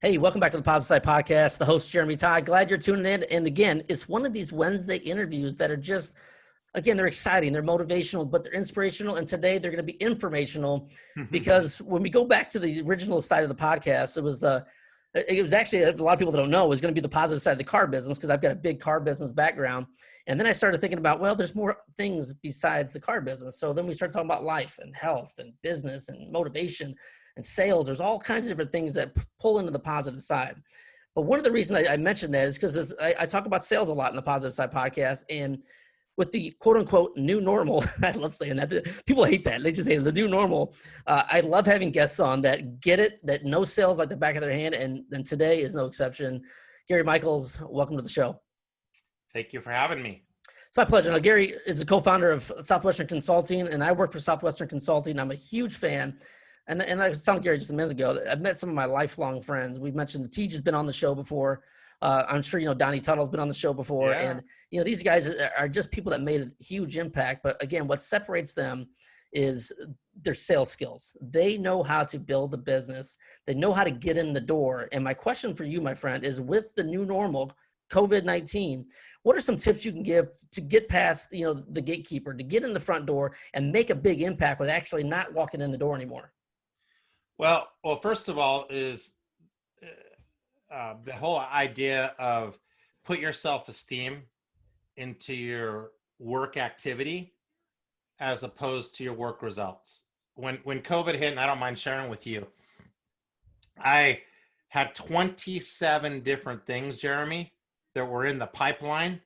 Hey, welcome back to the Positive Side Podcast. The host, Jeremy Todd. Glad you're tuning in. And again, it's one of these Wednesday interviews that are just, again, they're exciting, they're motivational, but they're inspirational. And today they're going to be informational because when we go back to the original side of the podcast, it was actually, a lot of people that don't know, it was going to be the positive side of the car business because I've got a big car business background. And then I started thinking about, well, there's more things besides the car business. So then we started talking about life and health and business and motivation and sales. There's all kinds of different things that pull into the positive side. But one of the reasons I mentioned that is because I talk about sales a lot in the Positive Side podcast. And with the quote unquote new normal, I love saying that. People hate that. They just say the new normal. I love having guests on that get it, that know sales like the back of their hand. And today is no exception. Gary Michels, welcome to the show. Thank you for having me. It's my pleasure. Now, Gary is the co-founder of Southwestern Consulting, and I work for Southwestern Consulting. I'm a huge fan. And I was telling Gary just a minute ago, I've met some of my lifelong friends. We've mentioned Teej has been on the show before. I'm sure, Donnie Tuttle's been on the show before. Yeah. And, these guys are just people that made a huge impact. But again, what separates them is their sales skills. They know how to build a business. They know how to get in the door. And my question for you, my friend, is with the new normal, COVID-19, what are some tips you can give to get past, the gatekeeper, to get in the front door and make a big impact with actually not walking in the door anymore? Well, first of all is the whole idea of put your self-esteem into your work activity as opposed to your work results. When COVID hit, and I don't mind sharing with you, I had 27 different things, Jeremy, that were in the pipeline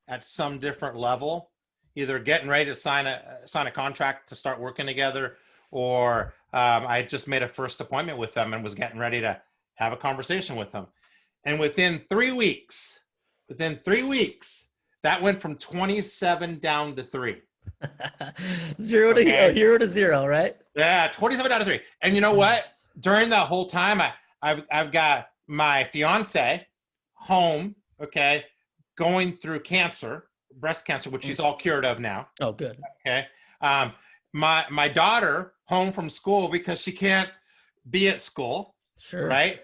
at some different level, either getting ready to sign a contract to start working together, or I just made a first appointment with them and was getting ready to have a conversation with them. And within 3 weeks, that went from 27 down to 3. Zero to zero, right? Yeah, 27 down to 3. And you know what? During that whole time, I've got my fiance home, okay, going through cancer, breast cancer, which she's all cured of now. Oh, good. Okay. My daughter home from school because she can't be at school. Sure. Right.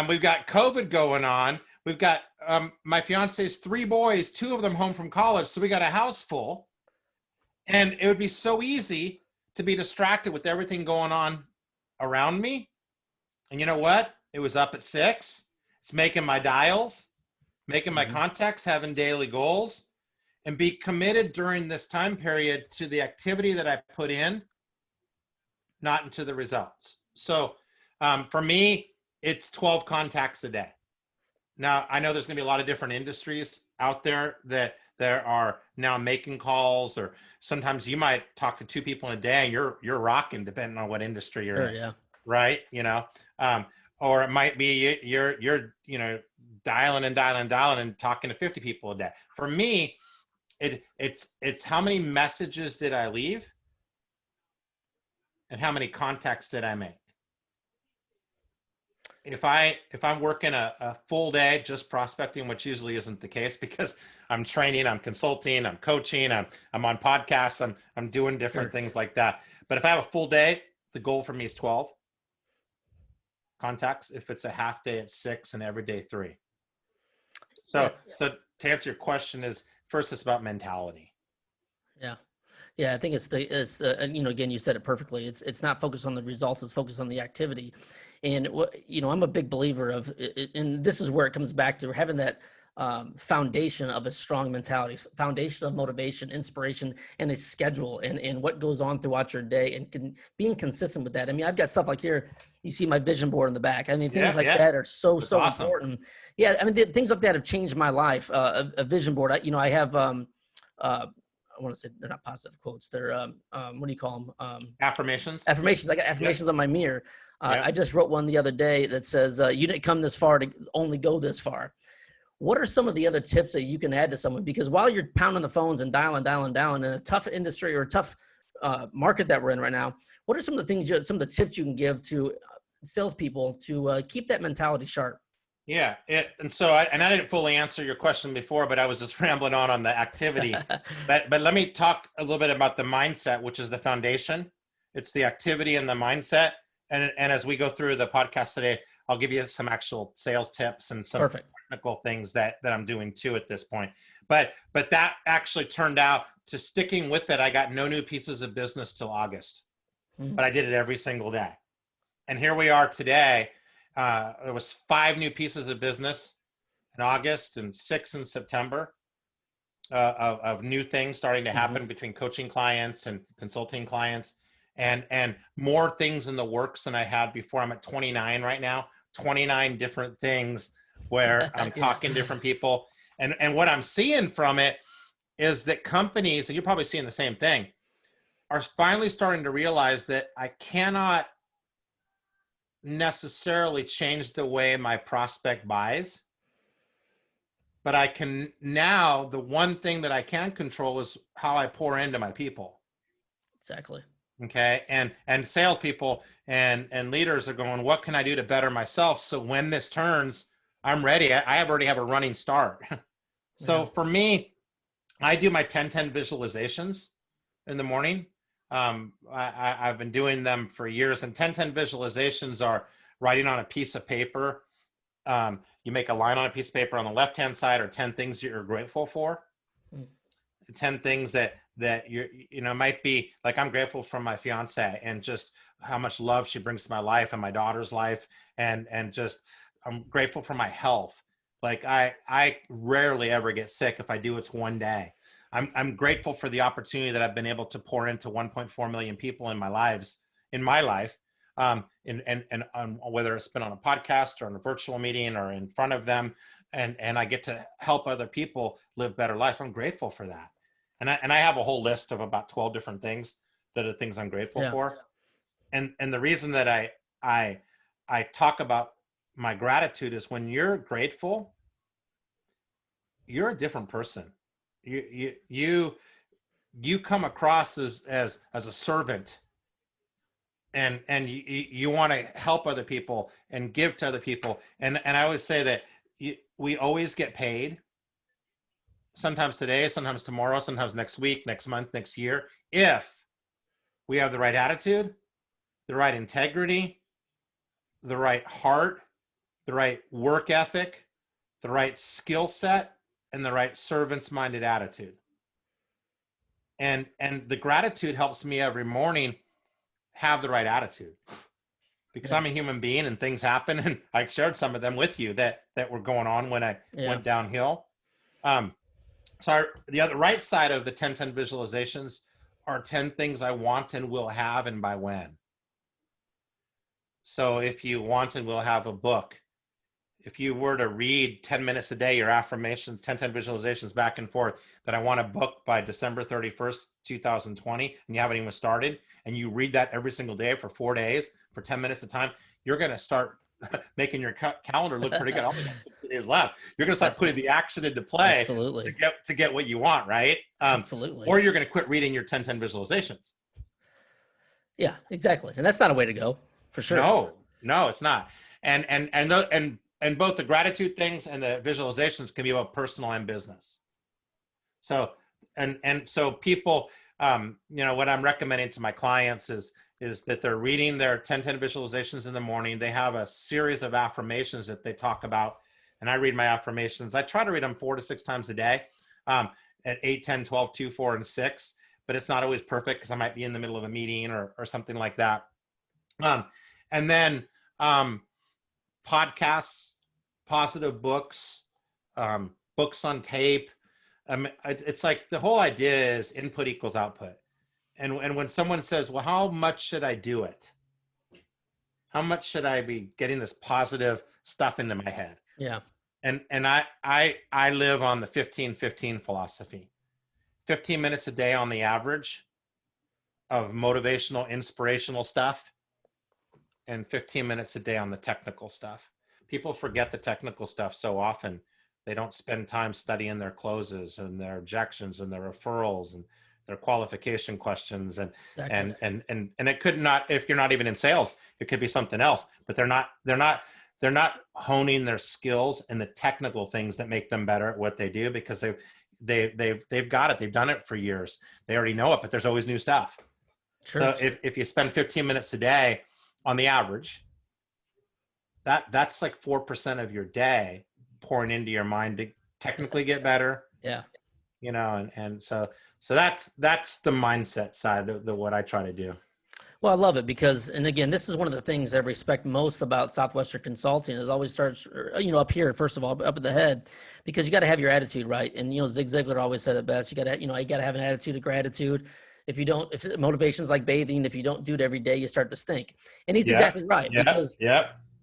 We've got COVID going on. We've got my fiance's 3 boys, 2 of them home from college. So we got a house full, and it would be so easy to be distracted with everything going on around me. And you know what? It was up at 6. It's making my dials, making my contacts, having daily goals, and be committed during this time period to the activity that I put in, not into the results. So for me, it's 12 contacts a day. Now, I know there's gonna be a lot of different industries out there that are now making calls, or sometimes you might talk to 2 people in a day and you're rocking, depending on what industry you're in, yeah. Right? Or it might be you're dialing and talking to 50 people a day. For me, it's how many messages did I leave and how many contacts did I make. If I'm working a full day just prospecting, which usually isn't the case because I'm training, I'm consulting, I'm coaching, I'm on podcasts, I'm doing different things like that. But if I have a full day, the goal for me is 12 contacts. If it's a half day, it's 6, and every day 3. So to answer your question is, first, it's about mentality. Yeah. I think it's the again, you said it perfectly. It's not focused on the results. It's focused on the activity. And I'm a big believer of it, and this is where it comes back to having that foundation of a strong mentality, foundation of motivation, inspiration, and a schedule, and what goes on throughout your day, and being consistent with that. I mean, I've got stuff like here. You see my vision board in the back. I mean, things that are so awesome. Important. Yeah, I mean, things like that have changed my life. A vision board. I have. I want to say they're not positive quotes. They're what do you call them? Affirmations. Affirmations. I got affirmations on my mirror. I just wrote one the other day that says, "You didn't come this far to only go this far." What are some of the other tips that you can add to someone? Because while you're pounding the phones and dialing in a tough industry or a tough market that we're in right now, what are some of the things, some of the tips you can give to salespeople to keep that mentality sharp? Yeah. And I didn't fully answer your question before, but I was just rambling on the activity. but let me talk a little bit about the mindset, which is the foundation. It's the activity and the mindset. And as we go through the podcast today, I'll give you some actual sales tips and some Perfect. technical things that I'm doing too at this point. But that actually turned out to sticking with it. I got no new pieces of business till August, but I did it every single day. And here we are today. There was 5 new pieces of business in August and 6 in September of new things starting to happen between coaching clients and consulting clients, and more things in the works than I had before. I'm at 29 right now, 29 different things where I'm talking to different people. And what I'm seeing from it is that companies, and you're probably seeing the same thing, are finally starting to realize that I cannot necessarily change the way my prospect buys, but I can now, the one thing that I can control is how I pour into my people. Exactly. Okay. And salespeople and leaders are going, what can I do to better myself? So when this turns, I'm ready. I already have a running start. So for me, I do my 10-10 visualizations in the morning. I've been doing them for years, and 10-10 visualizations are writing on a piece of paper. You make a line on a piece of paper. On the left-hand side are 10 things that you're grateful for. 10 things that might be like, I'm grateful for my fiance and just how much love she brings to my life and my daughter's life. And just, I'm grateful for my health. Like I rarely ever get sick. If I do, it's one day. I'm grateful for the opportunity that I've been able to pour into 1.4 million people in my life. And whether it's been on a podcast or on a virtual meeting or in front of them, and I get to help other people live better lives. I'm grateful for that. And I have a whole list of about 12 different things that are things I'm grateful for. And the reason that I talk about my gratitude is when you're grateful, you're a different person. You come across as a servant, and you want to help other people and give to other people. And I always say that we always get paid. Sometimes today, sometimes tomorrow, sometimes next week, next month, next year, if we have the right attitude, the right integrity, the right heart, the right work ethic, the right skill set, and the right servants-minded attitude. And the gratitude helps me every morning have the right attitude, because I'm a human being and things happen. And I shared some of them with you that were going on when I went downhill. So the other right side of the 10-10 visualizations are 10 things I want and will have, and by when. So if you want and will have a book, if you were to read 10 minutes a day, your affirmations, 10-10 visualizations back and forth, that I want a book by December 31st, 2020, and you haven't even started, and you read that every single day for 4 days, for 10 minutes a time, you're going to start making your calendar look pretty good. I only got 60 days left. You're going to start putting the action into play to get what you want, right? Absolutely. Or you're going to quit reading your 10-10 visualizations. Yeah, exactly. And that's not a way to go, for sure. No, it's not. And both the gratitude things and the visualizations can be about personal and business. So, and so people, what I'm recommending to my clients is that they're reading their 10-10 visualizations in the morning. They have a series of affirmations that they talk about. And I read my affirmations. I try to read them 4 to 6 times a day, at 8, 10, 12, 2, 4, and 6. But it's not always perfect because I might be in the middle of a meeting or something like that. And then podcasts, positive books, books on tape. It's like the whole idea is input equals output. And when someone says, well, how much should I do it? How much should I be getting this positive stuff into my head? Yeah. And I live on the 15-15 philosophy. 15 minutes a day on the average of motivational, inspirational stuff, and 15 minutes a day on the technical stuff. People forget the technical stuff so often. They don't spend time studying their closes and their objections and their referrals and their qualification questions. And it could not, if you're not even in sales, it could be something else, but they're not honing their skills and the technical things that make them better at what they do, because they've got it. They've done it for years. They already know it, but there's always new stuff. Sure. So if you spend 15 minutes a day on the average, that's like 4% of your day pouring into your mind to technically get better. Yeah. You know, and so that's the mindset side of what I try to do. Well, I love it because, and again, this is one of the things I respect most about Southwestern Consulting is always starts, up here, first of all, up at the head, because you got to have your attitude right. And, Zig Ziglar always said it best. You got to, you got to have an attitude of gratitude. If motivation's like bathing, if you don't do it every day, you start to stink. And he's exactly right because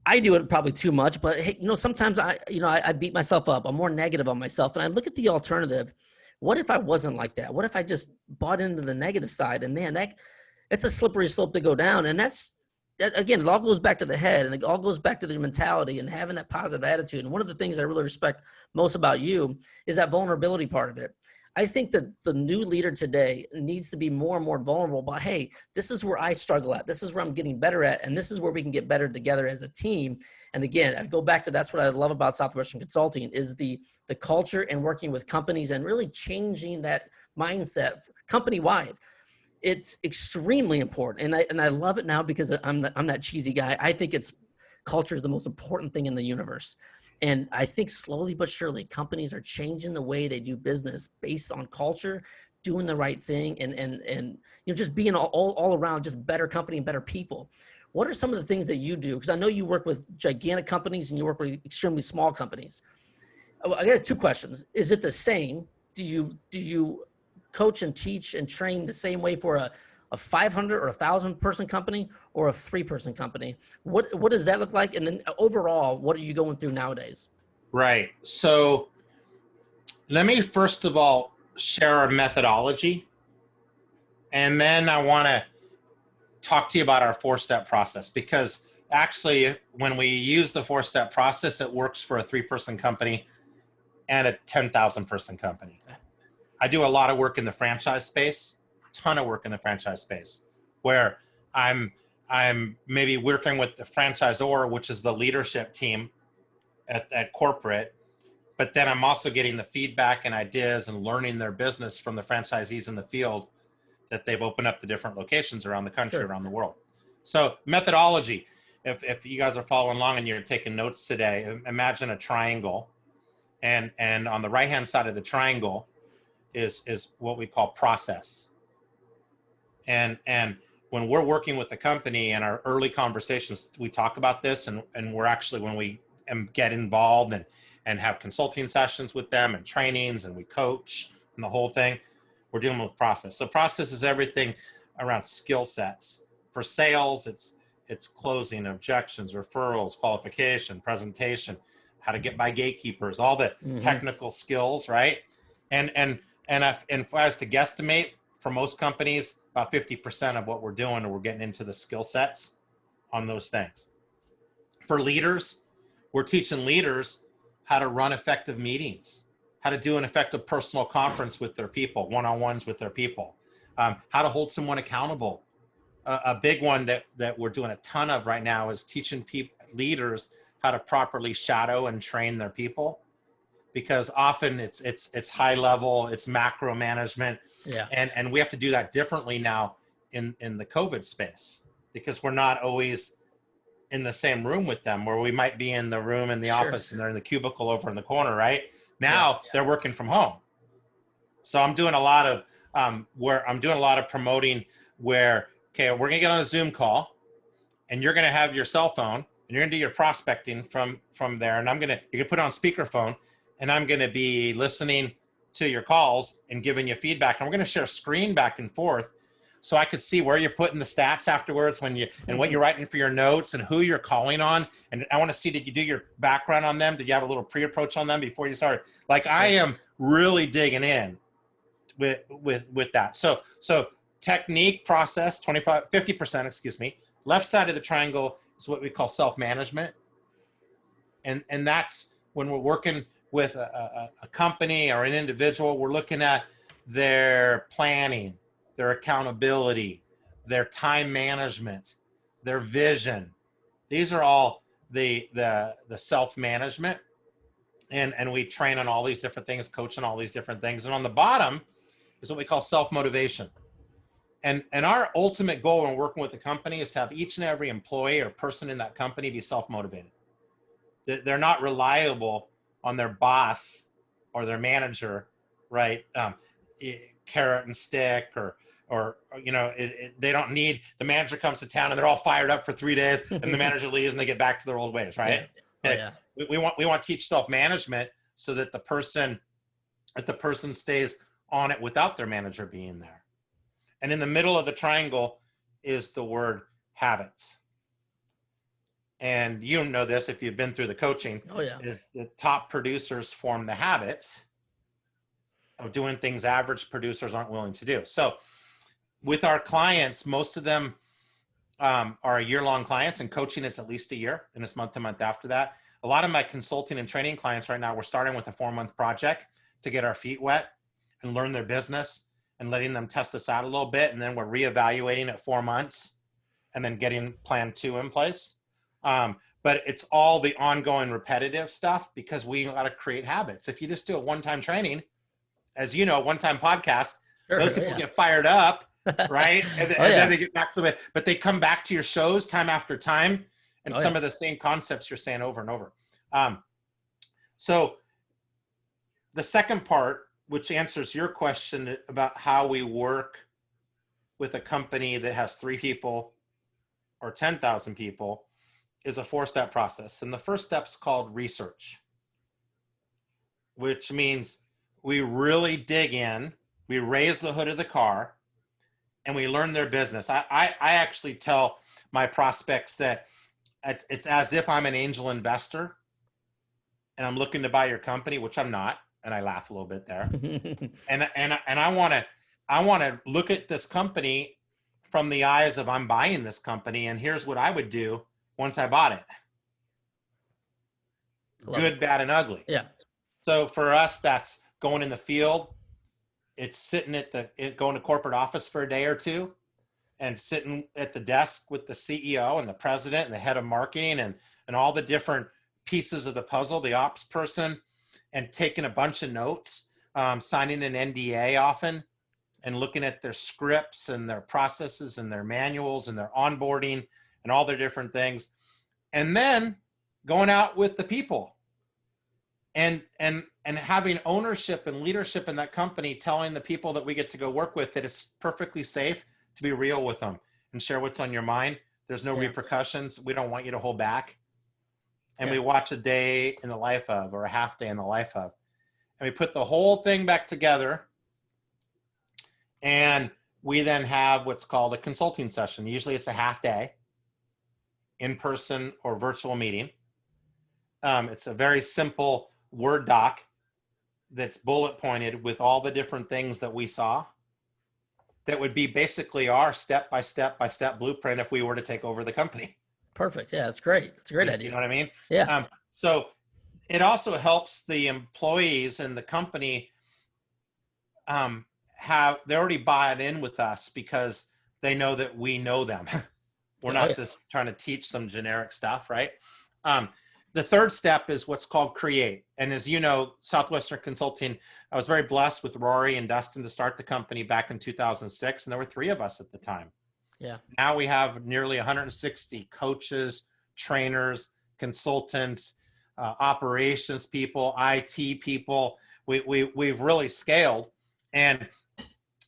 I do it probably too much, but hey, sometimes I beat myself up. I'm more negative on myself. And I look at the alternative. What if I wasn't like that? What if I just bought into the negative side? And man, it's a slippery slope to go down. And that, again, it all goes back to the head and it all goes back to the mentality and having that positive attitude. And one of the things I really respect most about you is that vulnerability part of it. I think that the new leader today needs to be more and more vulnerable about, hey, this is where I struggle at. This is where I'm getting better at. And this is where we can get better together as a team. And again, I go back to, that's what I love about Southwestern Consulting is the culture and working with companies and really changing that mindset company-wide. It's extremely important. And I love it now because I'm that cheesy guy. I think culture is the most important thing in the universe. And I think slowly but surely companies are changing the way they do business based on culture, doing the right thing and just being all around just better company and better people. What are some of the things that you do? Because I know you work with gigantic companies and you work with extremely small companies. I got two questions. Is it the same? Do you coach and teach and train the same way for a 500 or 1,000 person company or a 3-person company? What does that look like? And then overall, what are you going through nowadays? Right. So let me first of all share our methodology. And then I want to talk to you about our 4-step process, because actually when we use the 4-step process, it works for a 3-person company and a 10,000 person company. I do a lot of work in the franchise space, ton of work in the franchise space, where I'm maybe working with the franchisor, which is the leadership team at corporate, but then I'm also getting the feedback and ideas and learning their business from the franchisees in the field that they've opened up the different locations around the country, Sure. around the world. So methodology, if you guys are following along and you're taking notes today, imagine a triangle, and on the right-hand side of the triangle is what we call process. And when we're working with the company and our early conversations, we talk about this, and we're actually, when we get involved and have consulting sessions with them and trainings and we coach and the whole thing, we're dealing with process. So process is everything around skill sets. For sales, it's closing, objections, referrals, qualification, presentation, how to get by gatekeepers, all the technical skills, right? And if I was to guesstimate, for most companies, about 50% of what we're doing, we're getting into the skill sets on those things. For leaders, we're teaching leaders how to run effective meetings, how to do an effective personal conference with their people, one-on-ones with their people, how to hold someone accountable. A big one that we're doing a ton of right now is teaching leaders how to properly shadow and train their people, because often it's high level, it's macro management. Yeah. And we have to do that differently now in the COVID space, because we're not always in the same room with them, where we might be in the room in the office and they're in the cubicle over in the corner, right? Now they're working from home. So I'm doing a lot of promoting where, okay, we're gonna get on a Zoom call and you're gonna have your cell phone and you're gonna do your prospecting from there, and you're gonna put it on speakerphone, and I'm gonna be listening to your calls and giving you feedback, and we're gonna share screen back and forth, so I could see where you're putting the stats afterwards and what you're writing for your notes and who you're calling on. And I want to see, did you do your background on them? Did you have a little pre-approach on them before you started? Like, I am really digging in with that. So technique, process, 50%, excuse me. Left side of the triangle is what we call self-management. And that's when we're working with a company or an individual, we're looking at their planning, their accountability, their time management, their vision. These are all the self-management. And we train on all these different things, coach on all these different things. And on the bottom is what we call self-motivation. And our ultimate goal when working with the company is to have each and every employee or person in that company be self-motivated. They're not reliable on their boss or their manager, right? Carrot and stick, or they don't need, the manager comes to town and they're all fired up for 3 days, and the manager leaves and they get back to their old ways, right? Yeah. Oh, yeah. We want to teach self-management so that the person stays on it without their manager being there. And in the middle of the triangle is the word habits. And you know this if you've been through the coaching. Oh, yeah. Is the top producers form the habits of doing things average producers aren't willing to do. So with our clients, most of them are year-long clients, and coaching is at least a year, and it's month to month after that. A lot of my consulting and training clients right now, we're starting with a 4-month project to get our feet wet and learn their business and letting them test us out a little bit. And then we're reevaluating at 4 months and then getting plan 2 in place. But it's all the ongoing repetitive stuff, because we got to create habits. If you just do a one-time training, as you know, one-time podcast, Sure, those people get fired up, right? And then they get back to it, but they come back to your shows time after time, and some of the same concepts you're saying over and over. So the second part, which answers your question about how we work with a company that has 3 people or 10,000 people, is a 4-step process. And the first step is called research, which means we really dig in, we raise the hood of the car, and we learn their business. I actually tell my prospects that it's as if I'm an angel investor and I'm looking to buy your company, which I'm not, and I laugh a little bit there. and I want to look at this company from the eyes of, I'm buying this company, and here's what I would do once I bought it. Good, bad, and ugly. Yeah. So for us, that's going in the field. It's sitting going to corporate office for a day or two, and sitting at the desk with the CEO and the president and the head of marketing and all the different pieces of the puzzle, the ops person, and taking a bunch of notes, signing an NDA often, and looking at their scripts and their processes and their manuals and their onboarding and all their different things. And then going out with the people and having ownership and leadership in that company, telling the people that we get to go work with that it's perfectly safe to be real with them and share what's on your mind. There's no repercussions. We don't want you to hold back. And we watch a day in the life of, or a half day in the life of, and we put the whole thing back together. And we then have what's called a consulting session. Usually it's a half day, in-person or virtual meeting. It's a very simple Word doc that's bullet pointed with all the different things that we saw that would be basically our step-by-step blueprint if we were to take over the company. Perfect. Yeah, that's great. It's a great idea. You know what I mean? Yeah. So it also helps the employees and the company they're already bought in with us because they know that we know them. We're not just trying to teach some generic stuff, right? The third step is what's called create. And as you know, Southwestern Consulting, I was very blessed with Rory and Dustin to start the company back in 2006. And there were 3 of us at the time. Yeah. Now we have nearly 160 coaches, trainers, consultants, operations people, IT people. We've really scaled. And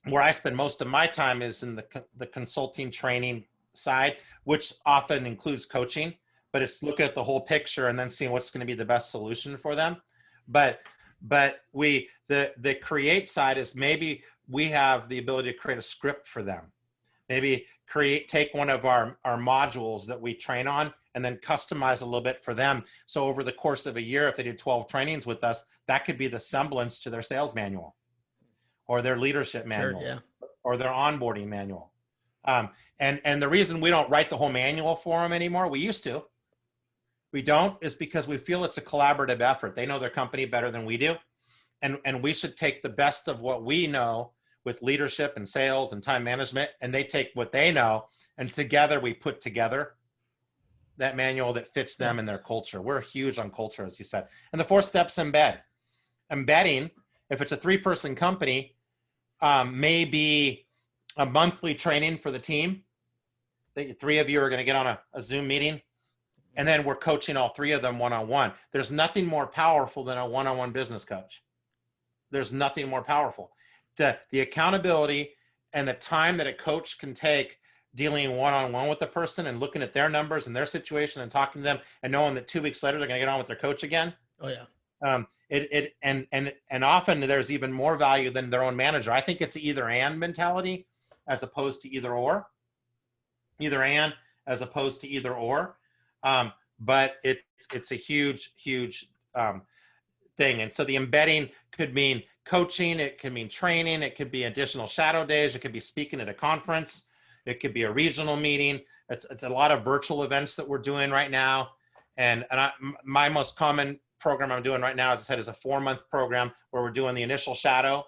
where I spend most of my time is in the consulting training side, which often includes coaching, but it's looking at the whole picture and then seeing what's going to be the best solution for them. But the create side is maybe we have the ability to create a script for them. Maybe take one of our modules that we train on and then customize a little bit for them. So over the course of a year, if they did 12 trainings with us, that could be the semblance to their sales manual or their leadership manual or their onboarding manual. And the reason we don't write the whole manual for them anymore, we used to, we don't, is because we feel it's a collaborative effort. They know their company better than we do. And we should take the best of what we know with leadership and sales and time management, and they take what they know, and together we put together that manual that fits them and their culture. We're huge on culture, as you said. And the 4th step's embed. Embedding, if it's a 3-person company, may be a monthly training for the team. 3 of you are going to get on a Zoom meeting And then we're coaching all three of them one-on-one. There's nothing more powerful than a one-on-one business coach. There's nothing more powerful. The accountability and the time that a coach can take dealing one-on-one with the person and looking at their numbers and their situation and talking to them and knowing that 2 weeks later they're going to get on with their coach again. Oh yeah. And often there's even more value than their own manager. I think it's the either and mentality as opposed to either or. Either and as opposed to either or. But it's a huge thing. And so the embedding could mean coaching, it could mean training, it could be additional shadow days, it could be speaking at a conference, it could be a regional meeting. It's a lot of virtual events that we're doing right now. And my most common program I'm doing right now, as I said, is a 4-month program where we're doing the initial shadow.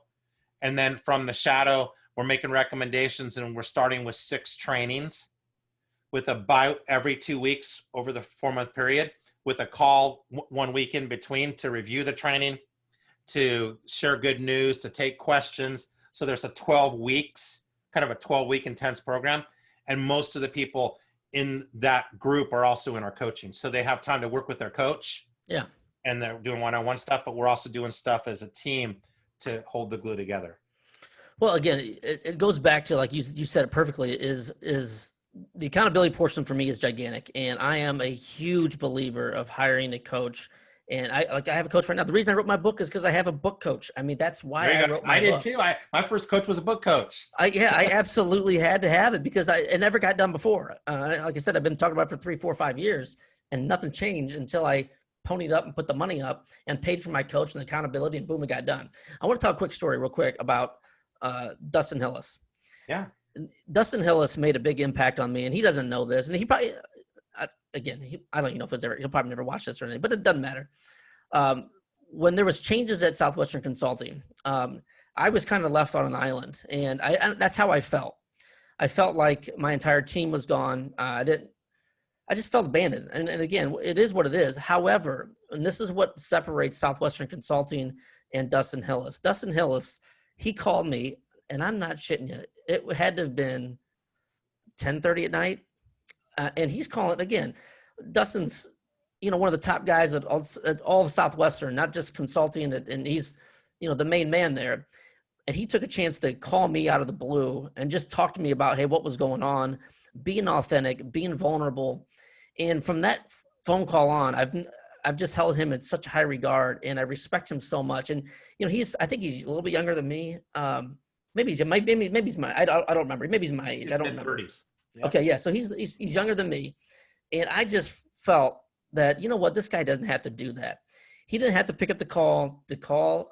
And then from the shadow, we're making recommendations, and we're starting with 6 trainings with about every 2 weeks over the 4-month period, with a call 1 week in between to review the training, to share good news, to take questions. So there's a 12 weeks, kind of a 12-week intense program. And most of the people in that group are also in our coaching. So they have time to work with their coach. Yeah. And they're doing one-on-one stuff, but we're also doing stuff as a team to hold the glue together. Well, again, it goes back to, like you said it perfectly, is the accountability portion for me is gigantic. And I am a huge believer of hiring a coach. And I have a coach right now. The reason I wrote my book is because I have a book coach. I mean, that's why I wrote my book. I did too. My first coach was a book coach. I absolutely had to have it because it never got done before. Like I said, I've been talking about it for 3, 4, 5 years, and nothing changed until I ponied up and put the money up and paid for my coach and accountability, and boom, it got done. I want to tell a quick story real quick about Dustin Hillis. Yeah. Dustin Hillis made a big impact on me, and he doesn't know this. And he probably, I don't even know if he'll probably never watch this or anything, but it doesn't matter. When there was changes at Southwestern Consulting, I was kind of left on an island, and that's how I felt. I felt like my entire team was gone. I just felt abandoned. And again, it is what it is. However, and this is what separates Southwestern Consulting and Dustin Hillis. Dustin Hillis, he called me, and I'm not shitting you. It had to have been 10:30 at night. And he's calling again. Dustin's, one of the top guys at all of Southwestern, not just consulting, and he's, the main man there. And he took a chance to call me out of the blue and just talk to me about, hey, what was going on, being authentic, being vulnerable. And from that phone call on, I've just held him in such high regard, and I respect him so much. And I think he's a little bit younger than me. Maybe he's my, I don't remember. Maybe he's my age. I don't remember. 30s. Yeah. Okay, yeah. So he's younger than me, and I just felt that, this guy doesn't have to do that. He didn't have to pick up the call to call.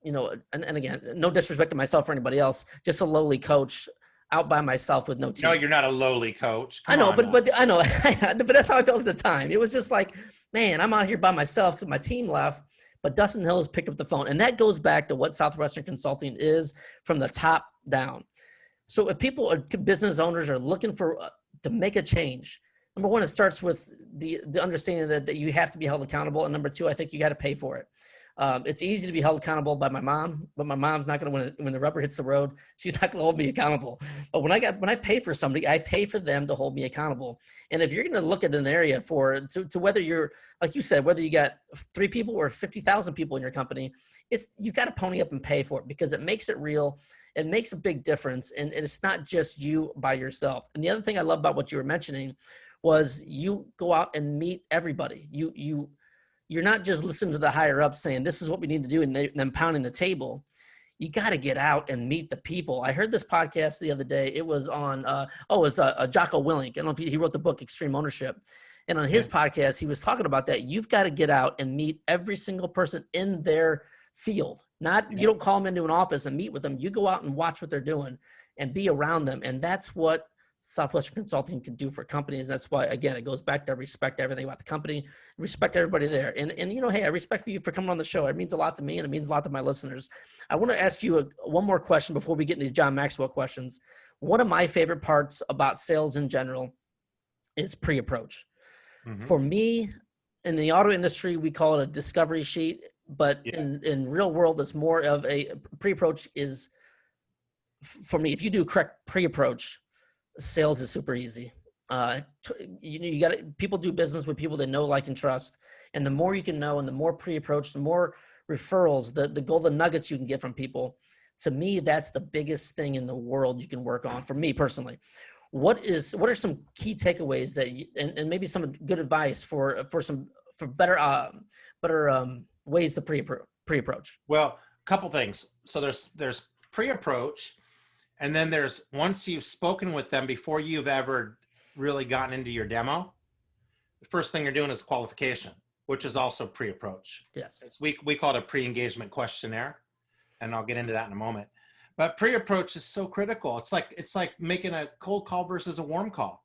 And again, no disrespect to myself or anybody else, just a lowly coach out by myself with no team. No, you're not a lowly coach. I know, but I know, but that's how I felt at the time. It was just like, man, I'm out here by myself because my team left, but Dustin Hillis picked up the phone. And that goes back to what Southwestern Consulting is from the top down. So if people are business owners are looking to make a change, number one, it starts with the understanding that you have to be held accountable. And number two, I think you got to pay for it. It's easy to be held accountable by my mom, but my mom's not going to, when the rubber hits the road, she's not going to hold me accountable. But when I pay for somebody, I pay for them to hold me accountable. And if you're going to look at an area to whether you're, like you said, whether you got 3 people or 50,000 people in your company, you've got to pony up and pay for it because it makes it real. It makes a big difference. And it's not just you by yourself. And the other thing I love about what you were mentioning was you go out and meet everybody. You're not just listening to the higher up saying, this is what we need to do, and then pounding the table. You got to get out and meet the people. I heard this podcast the other day. It was on, Jocko Willink. I don't know if he wrote the book, Extreme Ownership. And on his podcast, he was talking about that. You've got to get out and meet every single person in their field. You don't call them into an office and meet with them. You go out and watch what they're doing and be around them. And that's what Southwestern Consulting can do for companies. That's why, again, it goes back to respect everything about the company, respect everybody there. And hey, I respect you for coming on the show. It means a lot to me, and it means a lot to my listeners. I want to ask you one more question before we get in these John Maxwell questions. One of my favorite parts about sales in general is pre-approach. Mm-hmm. For me, in the auto industry, we call it a discovery sheet, but in real world, it's more of a pre-approach is, for me, if you do correct pre-approach, sales is super easy. You got people do business with people they know, like, and trust. And the more you can know, and the more pre-approach, the more referrals, the golden nuggets you can get from people. To me, that's the biggest thing in the world you can work on. For me personally, what are some key takeaways that and maybe some good advice for better ways to pre-approach? Well, a couple things. So there's pre-approach, and then there's once you've spoken with them before you've ever really gotten into your demo. The first thing you're doing is qualification, which is also pre-approach. Yes. We call it a pre-engagement questionnaire, and I'll get into that in a moment. But pre-approach is so critical. It's like making a cold call versus a warm call.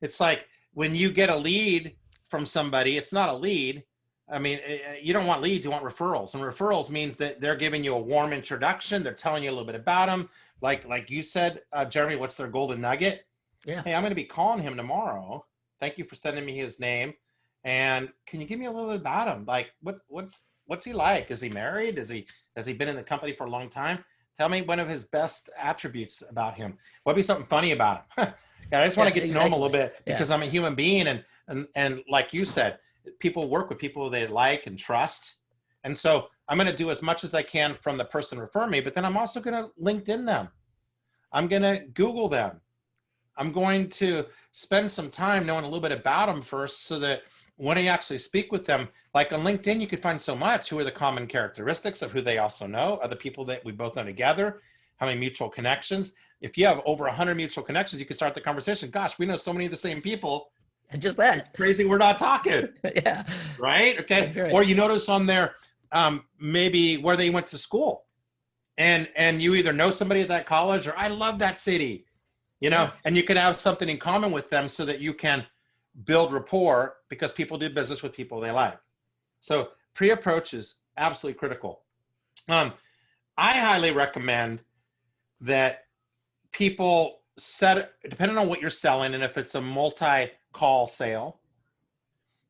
It's like when you get a lead from somebody, it's not a lead. I mean, you don't want leads, you want referrals. And referrals means that they're giving you a warm introduction. They're telling you a little bit about them. Like you said, Jeremy, what's their golden nugget? Yeah. Hey, I'm going to be calling him tomorrow. Thank you for sending me his name. And can you give me a little bit about him? Like, what's he like? Is he married? Has he been in the company for a long time? Tell me one of his best attributes about him. What'd be something funny about him? Yeah, I just want to get to know him a little bit because I'm a human being. And like you said, people work with people they like and trust. And so I'm going to do as much as I can from the person referring me, but then I'm also going to LinkedIn them. I'm going to Google them. I'm going to spend some time knowing a little bit about them first so that when I actually speak with them, like on LinkedIn, you could find so much. Who are the common characteristics of who they also know? Are the people that we both know together? How many mutual connections? If you have over 100 mutual connections, you can start the conversation. Gosh, we know so many of the same people. And just that. It's crazy we're not talking. Yeah. Right? Okay. Or you notice on their maybe where they went to school. And you either know somebody at that college or I love that city. You know, and you can have something in common with them so that you can build rapport because people do business with people they like. So pre-approach is absolutely critical. I highly recommend that people set, depending on what you're selling, and if it's a multi-call sale,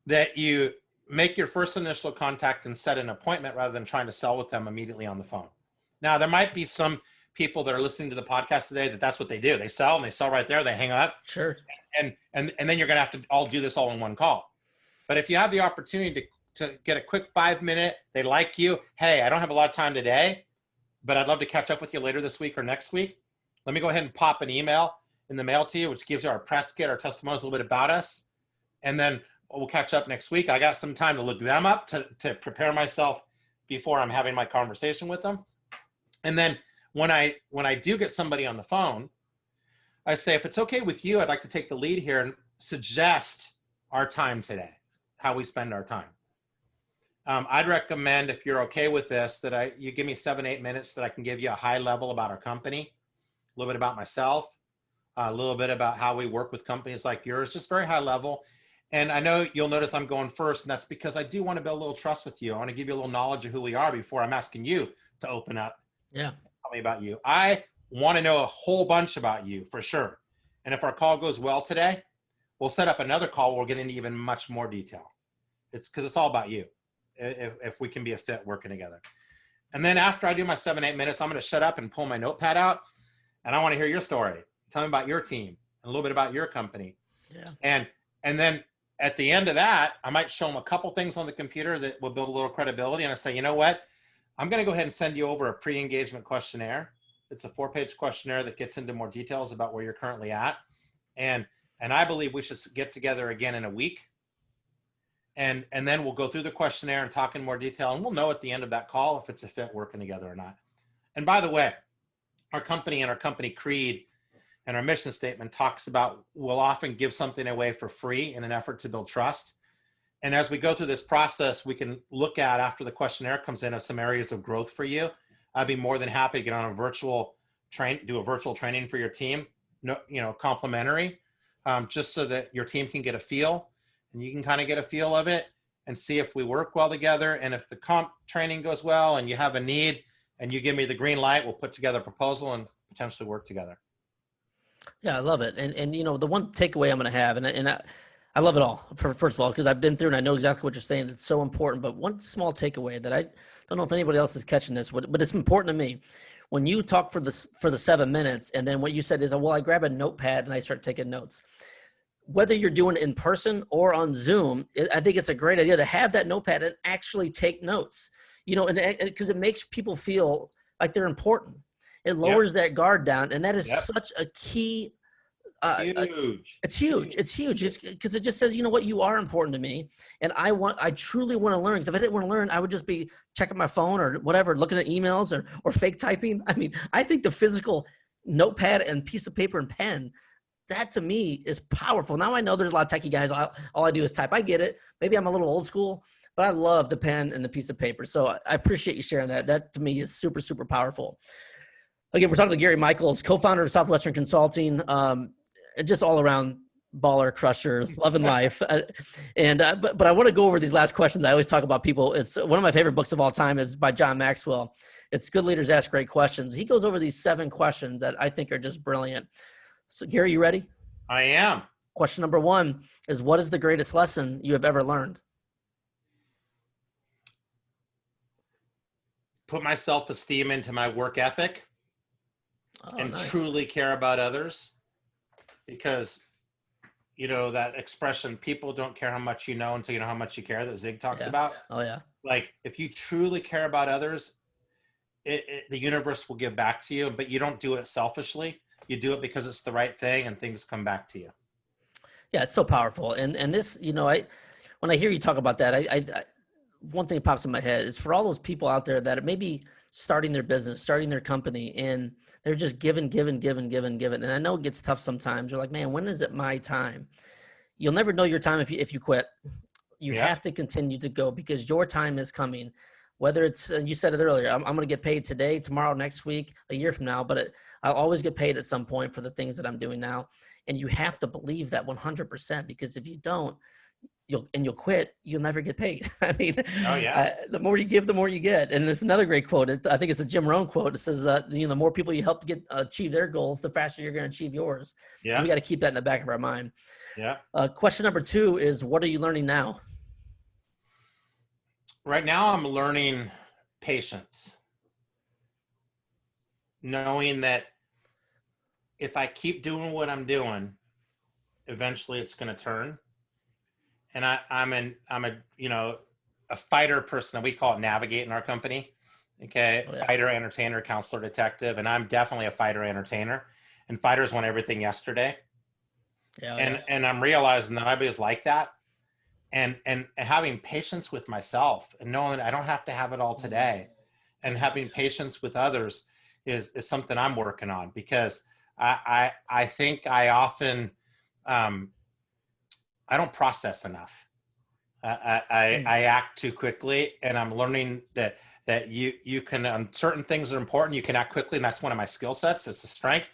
that you make your first initial contact and set an appointment rather than trying to sell with them immediately on the phone. Now, there might be some people that are listening to the podcast today that's what they do. They sell and they sell right there. They hang up. Sure. And then you're going to have to all do this all in one call. But if you have the opportunity to get a quick 5-minute, they like you. Hey, I don't have a lot of time today, but I'd love to catch up with you later this week or next week. Let me go ahead and pop an email in the mail to you, which gives you our press kit, our testimonials, a little bit about us. And then we'll catch up next week. I got some time to look them up to prepare myself before I'm having my conversation with them. And then when I do get somebody on the phone, I say, if it's okay with you, I'd like to take the lead here and suggest our time today, how we spend our time. I'd recommend, if you're okay with this, that you give me 7-8 minutes that I can give you a high level about our company, a little bit about myself, a little bit about how we work with companies like yours, just very high level. And I know you'll notice I'm going first, and that's because I do want to build a little trust with you. I want to give you a little knowledge of who we are before I'm asking you to open up. Yeah. Tell me about you. I want to know a whole bunch about you for sure. And if our call goes well today, we'll set up another call. We'll get into even much more detail. It's because it's all about you. If we can be a fit working together. And then after I do my 7-8 minutes, I'm going to shut up and pull my notepad out. And I want to hear your story. Tell me about your team and a little bit about your company. Yeah. And then at the end of that, I might show them a couple things on the computer that will build a little credibility. And I say, you know what? I'm going to go ahead and send you over a pre-engagement questionnaire. It's a 4-page questionnaire that gets into more details about where you're currently at. And I believe we should get together again in a week. And then we'll go through the questionnaire and talk in more detail. And we'll know at the end of that call if it's a fit working together or not. And by the way, our company and our company creed and our mission statement talks about we'll often give something away for free in an effort to build trust. And as we go through this process, we can look at, after the questionnaire comes in, of some areas of growth for you. I'd be more than happy to get on a virtual do a virtual training for your team, complimentary, just so that your team can get a feel and you can kind of get a feel of it and see if we work well together. And if the comp training goes well and you have a need and you give me the green light, we'll put together a proposal and potentially work together. Yeah, I love it. And the one takeaway I'm going to have, and I love it all, first of all, because I've been through and I know exactly what you're saying. It's so important. But one small takeaway that I don't know if anybody else is catching this, but it's important to me. When you talk for the 7 minutes, and then what you said is, well, I grab a notepad and I start taking notes. whether you're doing it in person or on Zoom, I think it's a great idea to have that notepad and actually take notes, you know, and because it makes people feel like they're important. It Yep. lowers that guard down. And that is Yep. such a key. Huge. It's huge. It's huge. It's because it just says, you know what, you are important to me. And I truly want to learn. Because if I didn't want to learn, I would just be checking my phone or whatever, looking at emails or fake typing. I mean, I think the physical notepad and piece of paper and pen, that to me is powerful. Now I know there's a lot of techie guys. All I do is type. I get it. Maybe I'm a little old school, but I love the pen and the piece of paper. So I appreciate you sharing that. That to me is super, super powerful. Again, we're talking to Gary Michels, co-founder of Southwestern Consulting, just all around baller, crusher, loving life. But I want to go over these last questions. I always talk about people. It's one of my favorite books of all time is by John Maxwell. It's Good Leaders Ask Great Questions. He goes over these 7 questions that I think are just brilliant. So Gary, you ready? I am. Question number 1 is, what is the greatest lesson you have ever learned? Put my self-esteem into my work ethic and Nice. truly care about others. Because, you know, that expression, people don't care how much you know until you know how much you care, that Zig talks about. Oh, yeah. Like, if you truly care about others, the universe will give back to you, but you don't do it selfishly. You do it because it's the right thing and things come back to you. Yeah, it's so powerful. And this, you know, when I hear you talk about that, I one thing that pops in my head is for all those people out there that are maybe starting their business, starting their company, and they're just giving. And I know it gets tough sometimes. You're like, man, when is it my time? You'll never know your time if you quit. You have to continue to go because your time is coming. Whether it's, you said it earlier, I'm going to get paid today, tomorrow, next week, a year from now, but I'll always get paid at some point for the things that I'm doing now. And you have to believe that 100%, because if you don't, you'll quit, you'll never get paid. I mean, the more you give, the more you get. And there's another great quote. I think it's a Jim Rohn quote. It says that, you know, the more people you help to achieve their goals, the faster you're going to achieve yours. Yeah. And we got to keep that in the back of our mind. Yeah. Question number 2 is, what are you learning now? Right now, I'm learning patience. Knowing that if I keep doing what I'm doing, eventually it's going to turn. And I'm a you know, a fighter person. We call it navigate in our company. Okay. Oh, yeah. Fighter, entertainer, counselor, detective. And I'm definitely a fighter entertainer. And fighters want everything yesterday. Yeah. And I'm realizing that everybody's like that. And having patience with myself and knowing that I don't have to have it all today, and having patience with others is something I'm working on, because I think I often, I don't process enough. I act too quickly, and I'm learning that you can, on certain things that are important, you can act quickly. And that's one of my skill sets. It's a strength,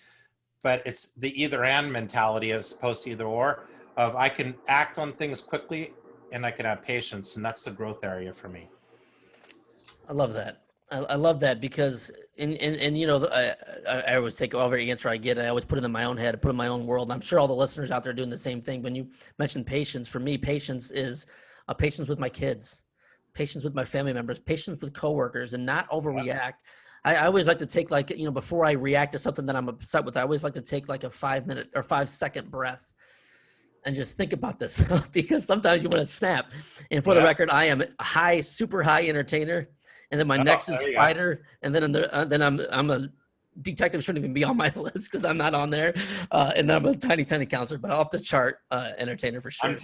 but it's the either and mentality as opposed to either or, of I can act on things quickly and I can have patience. And that's the growth area for me. I love that. I love that because, and you know, I always take every answer I get. I always put it in my own head, I put it in my own world. I'm sure all the listeners out there are doing the same thing. When you mentioned patience, for me, patience is patience with my kids, patience with my family members, patience with coworkers, and not overreact. Yeah. I always like to take, like, you know, before I react to something that I'm upset with, I always like to take like a 5-minute or 5-second breath and just think about this because sometimes you want to snap. And for the record, I am a super high entertainer. And then my next is fighter, and then I'm a detective. Shouldn't even be on my list because I'm not on there. And then I'm a tiny counselor, but off the chart entertainer for sure. I'm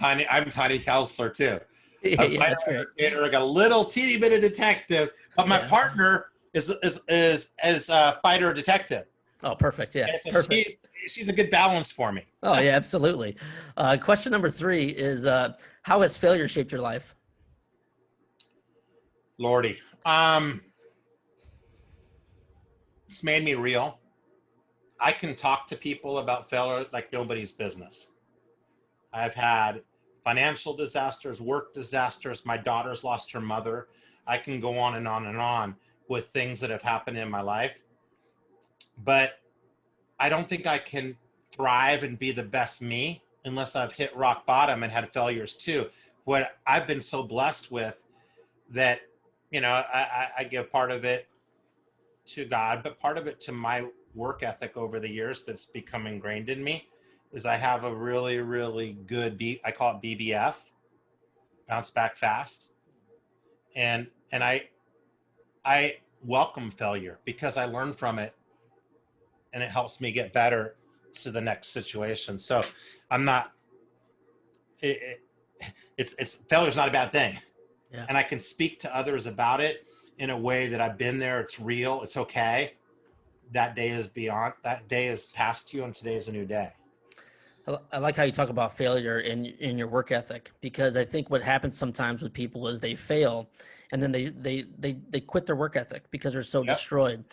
tiny counselor too. Yeah, that's great. Entertainer, like a little teeny bit of detective, but my partner is a fighter detective. Oh, perfect. Yeah, so perfect. She's a good balance for me. Oh yeah, absolutely. Question number 3 is, how has failure shaped your life? Lordy. It's made me real. I can talk to people about failure like nobody's business. I've had financial disasters, work disasters. My daughter's lost her mother. I can go on and on and on with things that have happened in my life. But I don't think I can thrive and be the best me unless I've hit rock bottom and had failures too. What I've been so blessed with, that, you know, I give part of it to God, but part of it to my work ethic over the years that's become ingrained in me, is I have a really, really good, I call it BBF, bounce back fast. And I welcome failure because I learn from it and it helps me get better to the next situation. So I'm not, it's failure's not a bad thing. Yeah. And I can speak to others about it in a way that I've been there. It's real. It's okay. That day is past you, and today is a new day. I like how you talk about failure in your work ethic, because I think what happens sometimes with people is they fail and then they quit their work ethic because they're so Yep. destroyed.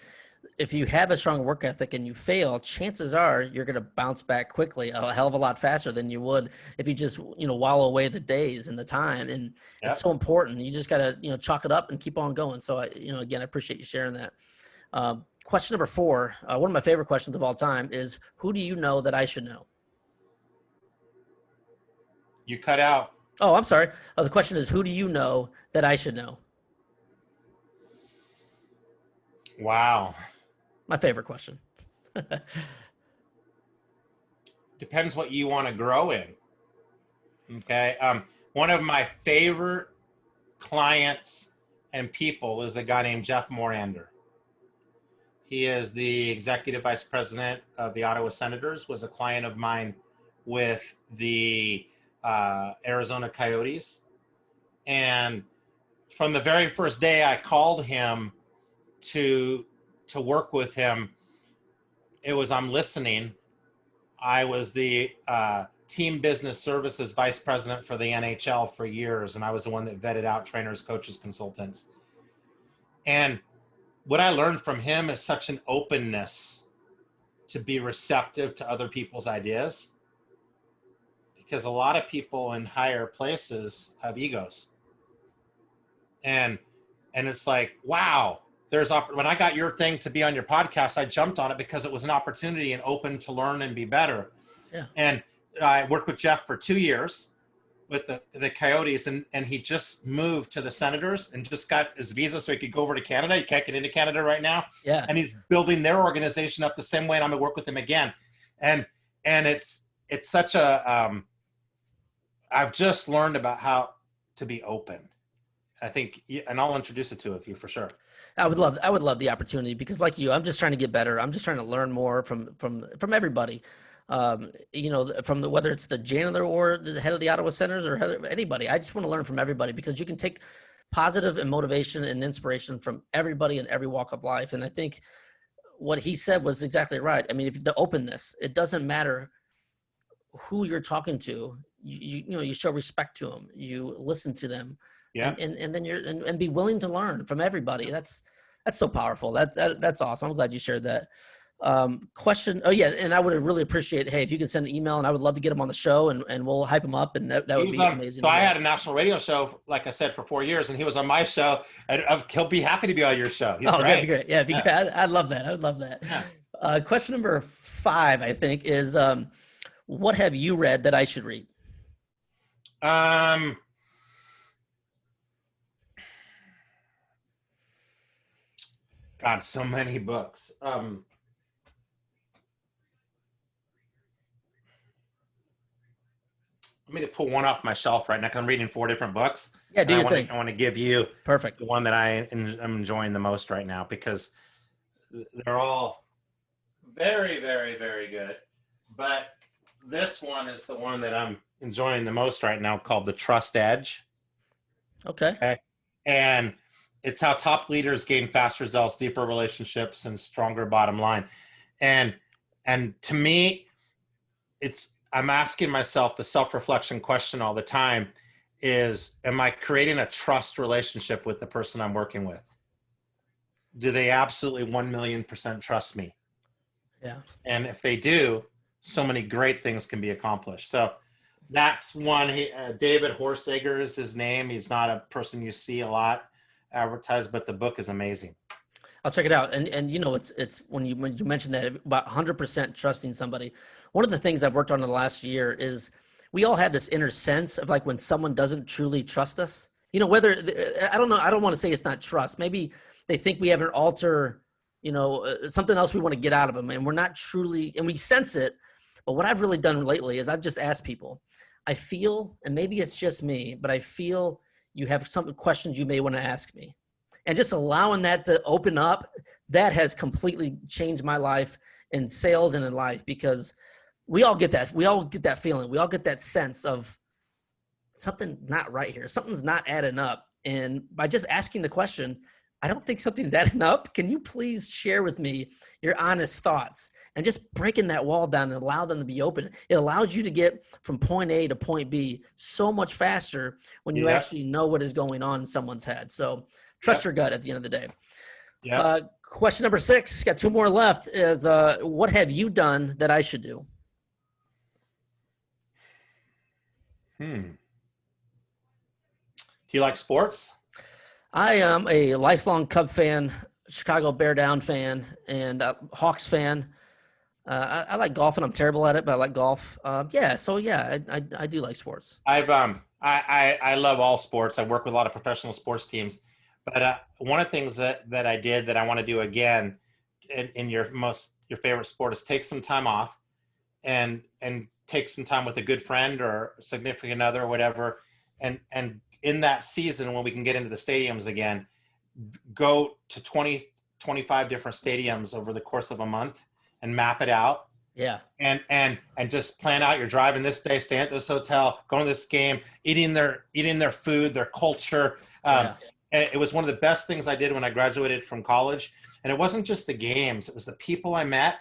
If you have a strong work ethic and you fail, chances are you're going to bounce back quickly, a hell of a lot faster than you would if you just, wallow away the days and the time. And it's Yep. so important. You just got to, chalk it up and keep on going. So again, I appreciate you sharing that. Question number 4, one of my favorite questions of all time is, who do you know that I should know? You cut out. Oh, I'm sorry. The question is, who do you know that I should know? Wow. My favorite question. Depends what you want to grow in. Okay. One of my favorite clients and people is a guy named Jeff Morander. He is the executive vice president of the Ottawa Senators, was a client of mine with the Arizona Coyotes. And from the very first day I called him to work with him, it was, I'm listening. I was the team business services vice president for the NHL for years, and I was the one that vetted out trainers, coaches, consultants. And what I learned from him is such an openness to be receptive to other people's ideas, because a lot of people in higher places have egos. And it's like, wow, when I got your thing to be on your podcast, I jumped on it because it was an opportunity and open to learn and be better. Yeah. And I worked with Jeff for 2 years with the Coyotes, and he just moved to the Senators and just got his visa so he could go over to Canada. He can't get into Canada right now. Yeah. And he's building their organization up the same way, and I'm gonna work with him again. And it's such a I've just learned about how to be open. I think, and I'll introduce it to you for sure. I would love the opportunity, because like you, I'm just trying to get better. I'm just trying to learn more from everybody. From whether it's the janitor or the head of the Ottawa Senators or anybody. I just want to learn from everybody, because you can take positive and motivation and inspiration from everybody in every walk of life. And I think what he said was exactly right. I mean, if the openness, it doesn't matter who you're talking to. You show respect to them. You listen to them. Yeah. And then and be willing to learn from everybody. That's so powerful. That's awesome. I'm glad you shared that. Question. Oh yeah. And I would really appreciate, hey, if you can send an email, and I would love to get him on the show, and we'll hype him up, and that would be amazing. So I had a national radio show, like I said, for 4 years, and he was on my show, and he'll be happy to be on your show. He's great. That'd be great. Yeah. I'd love that. I would love that. Yeah. Question number 5, I think, is, what have you read that I should read? God, so many books. Let me pull one off my shelf right now, because I'm reading 4 different books. Yeah, do your thing. I want to give you Perfect. the one that I am enjoying the most right now, because they're all very, very, very good. But this one is the one that I'm enjoying the most right now, called The Trust Edge. Okay. And it's how top leaders gain fast results, deeper relationships, and stronger bottom line. And to me, I'm asking myself the self-reflection question all the time is, am I creating a trust relationship with the person I'm working with? Do they absolutely 1,000,000% trust me? Yeah. And if they do, so many great things can be accomplished. So that's one. David Horsager is his name. He's not a person you see a lot advertised, but the book is amazing. I'll check it out. And it's when you mentioned that about 100% trusting somebody, one of the things I've worked on in the last year is we all have this inner sense of, like, when someone doesn't truly trust us, whether, I don't know, I don't want to say it's not trust. Maybe they think we have an alter, something else we want to get out of them, and we're not truly, and we sense it, But what I've really done lately is I've just asked people, I feel, and maybe it's just me, but I feel you have some questions you may want to ask me. And just allowing that to open up, that has completely changed my life in sales and in life, because we all get that. We all get that feeling. We all get that sense of something's not right here. Something's not adding up. And by just asking the question, I don't think something's adding up. Can you please share with me your honest thoughts? And just breaking that wall down and allow them to be open. It allows you to get from point A to point B so much faster when you actually know what is going on in someone's head. So trust your gut at the end of the day. Yeah. Question number 6, got 2 more left, is what have you done that I should do? Do you like sports? I am a lifelong Cub fan, Chicago Bear Down fan, and Hawks fan. I like golf, and I'm terrible at it, but I like golf. I do like sports. I love all sports. I work with a lot of professional sports teams, but one of the things that I did that I want to do again in your favorite sport is take some time off and take some time with a good friend or significant other or whatever, and in that season, when we can get into the stadiums again, go to 20, 25 different stadiums over the course of a month and map it out. Yeah. And just plan out, you're driving this day, staying at this hotel, going to this game, eating their food, their culture. And it was one of the best things I did when I graduated from college. And it wasn't just the games, it was the people I met.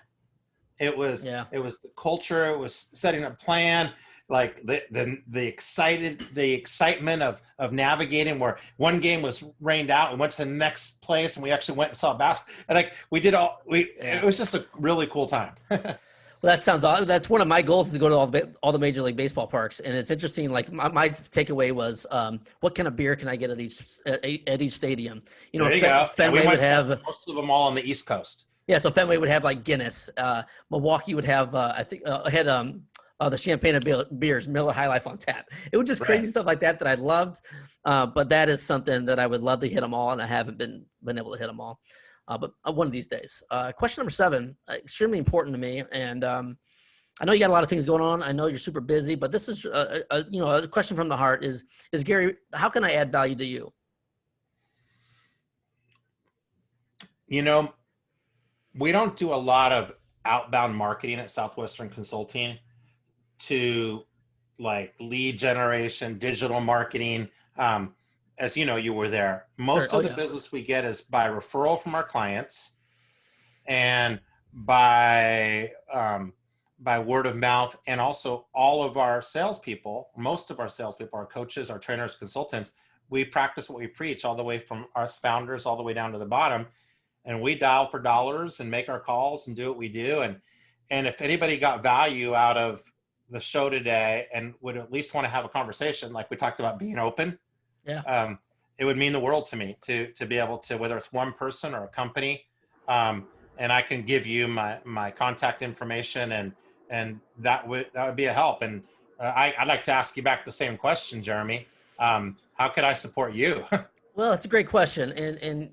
It was the culture, it was setting a plan, like the excitement of navigating, where one game was rained out and went to the next place, and we actually went and saw basketball. And it was just a really cool time. Well, that's one of my goals, is to go to all the Major League Baseball parks. And it's interesting. Like my takeaway was, what kind of beer can I get at each stadium? You know, Fenway would have most of them all on the East Coast. Yeah, so Fenway would have like Guinness. Milwaukee would have, had the champagne and beers, Miller High Life on tap. It was just crazy stuff like that I loved. But that is something that I would love to hit them all, and I haven't been able to hit them all. But one of these days. Question number 7, extremely important to me. And I know you got a lot of things going on. I know you're super busy, but this is a question from the heart is Gary, how can I add value to you? You know, we don't do a lot of outbound marketing at Southwestern Consulting to like lead generation, digital marketing. As you know, you were there. Most of the business we get is by referral from our clients and by word of mouth. And also all of our salespeople, most of our salespeople, our coaches, our trainers, consultants, we practice what we preach, all the way from us founders all the way down to the bottom. And we dial for dollars and make our calls and do what we do. And if anybody got value out of the show today and would at least want to have a conversation, like we talked about being open, it would mean the world to me to be able to, whether it's one person or a company, and I can give you my contact information, and that would be a help. And I'd like to ask you back the same question, Jeremy. How could I support you? Well, it's a great question. And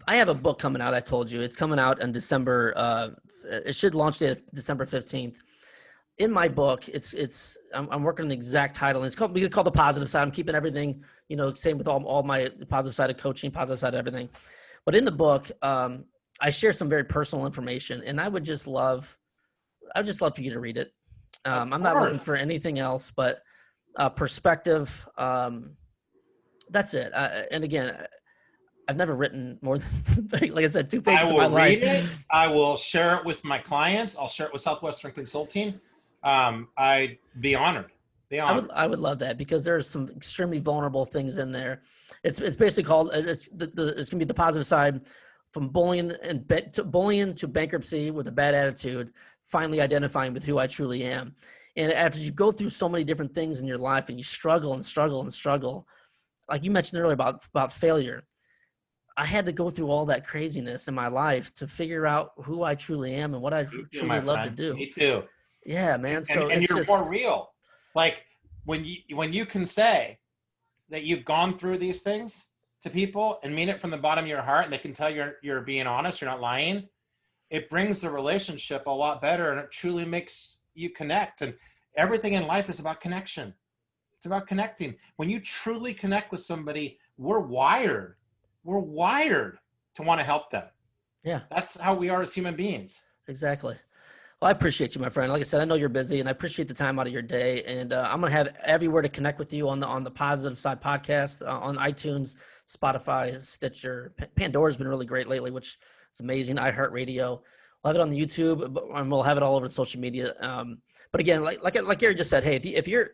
I have a book coming out. I told you it's coming out in December. It should launch date December 15th. In my book, I'm working on the exact title, and we could call The Positive Side. I'm keeping everything, same with all my positive side of coaching, positive side of everything. But in the book, I share some very personal information, and I would just love for you to read it. I'm not looking for anything else, but perspective. That's it. And again, I've never written more than, like I said, 2 pages of my life. I will read it. I will share it with my clients. I'll share it with Southwestern Consulting. I'd be honored. I would love that, because there's some extremely vulnerable things in there. It's basically called, it's going to be the positive side, from bullying to bankruptcy with a bad attitude, finally identifying with who I truly am. And after you go through so many different things in your life and you struggle and struggle and struggle, like you mentioned earlier about failure, I had to go through all that craziness in my life to figure out who I truly am and what I truly love to do. Me too. Yeah, man. So and you're more real. Like when you can say that you've gone through these things to people and mean it from the bottom of your heart, and they can tell you're being honest, you're not lying. it brings the relationship a lot better, and it truly makes you connect. And everything in life is about connection. It's about connecting. When you truly connect with somebody, we're wired to want to help them. Yeah, That's how we are as human beings. exactly. Well, I appreciate you, my friend. Like I said, I know you're busy, and I appreciate the time out of your day. And I'm gonna have everywhere to connect with you on the Positive Side podcast on iTunes, Spotify, Stitcher. Pandora's been really great lately, which is amazing. iHeartRadio. We'll have it on the YouTube, and we'll have it all over social media. But again, like Gary just said, hey, if you're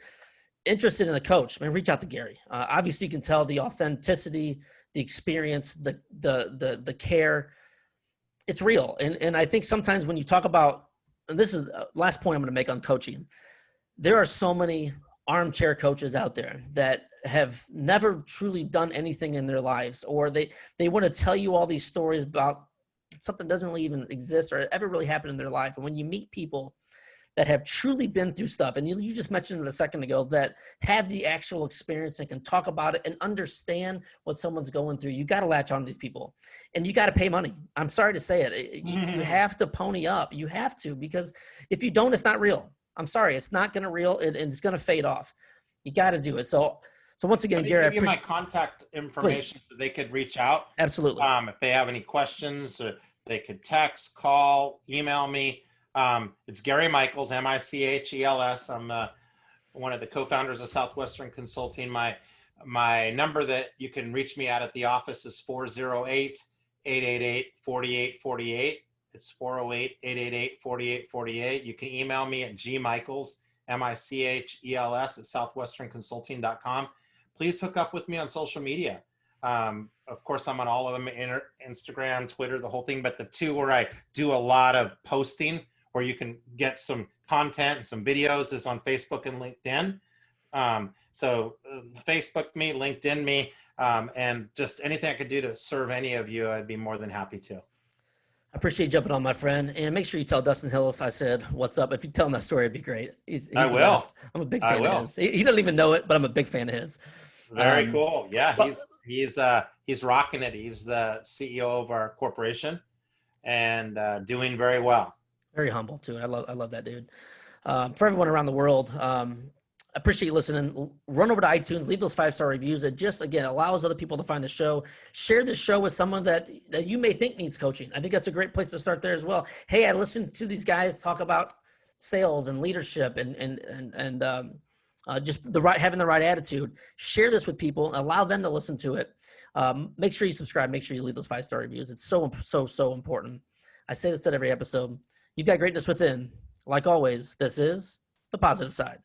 interested in a coach, man, reach out to Gary. Obviously, you can tell the authenticity, the experience, the care. It's real, and I think sometimes when you talk about, and this is the last point I'm going to make on coaching, there are so many armchair coaches out there that have never truly done anything in their lives, or they want to tell you all these stories about something that doesn't really even exist or ever really happened in their life. And when you meet people that have truly been through stuff, and you just mentioned it a second ago, that have the actual experience and can talk about it and understand what someone's going through, you got to latch on to these people, and you got to pay money. I'm sorry to say it. You have to pony up. You have to, because if you don't, it's not real. I'm sorry. It's not going to real, and it's going to fade off. You got to do it. So once again, Gary, I give you my contact information so they could reach out. Absolutely. If they have any questions, or they could text, call, email me. It's Gary Michels, Michels. I'm one of the co-founders of Southwestern Consulting. My number that you can reach me at the office is 408-888-4848. It's 408-888-4848. You can email me at gmichels, Michels at southwesternconsulting.com. Please hook up with me on social media. Of course, I'm on all of them, Instagram, Twitter, the whole thing, but the two where I do a lot of posting, where you can get some content and some videos, is on Facebook and LinkedIn. So Facebook me, LinkedIn me, and just anything I could do to serve any of you, I'd be more than happy to. I appreciate you jumping on, my friend. And make sure you tell Dustin Hillis I said, what's up. If you tell him that story, it'd be great. He's I the will. best. I'm a big fan of his. He doesn't even know it, but I'm a big fan of his. Very cool. Yeah, he's rocking it. He's the CEO of our corporation, and doing very well. Very humble too. I love that dude. For everyone around the world, I appreciate you listening. Run over to iTunes, leave those 5-star reviews. It just, again, allows other people to find the show. Share this show with someone that you may think needs coaching. I think that's a great place to start there as well. Hey, I listened to these guys talk about sales and leadership and just having the right attitude. Share this with people, allow them to listen to it. Make sure you subscribe. Make sure you leave those 5-star reviews. It's so important. I say this at every episode. You've got greatness within. Like always, this is The Positive Side.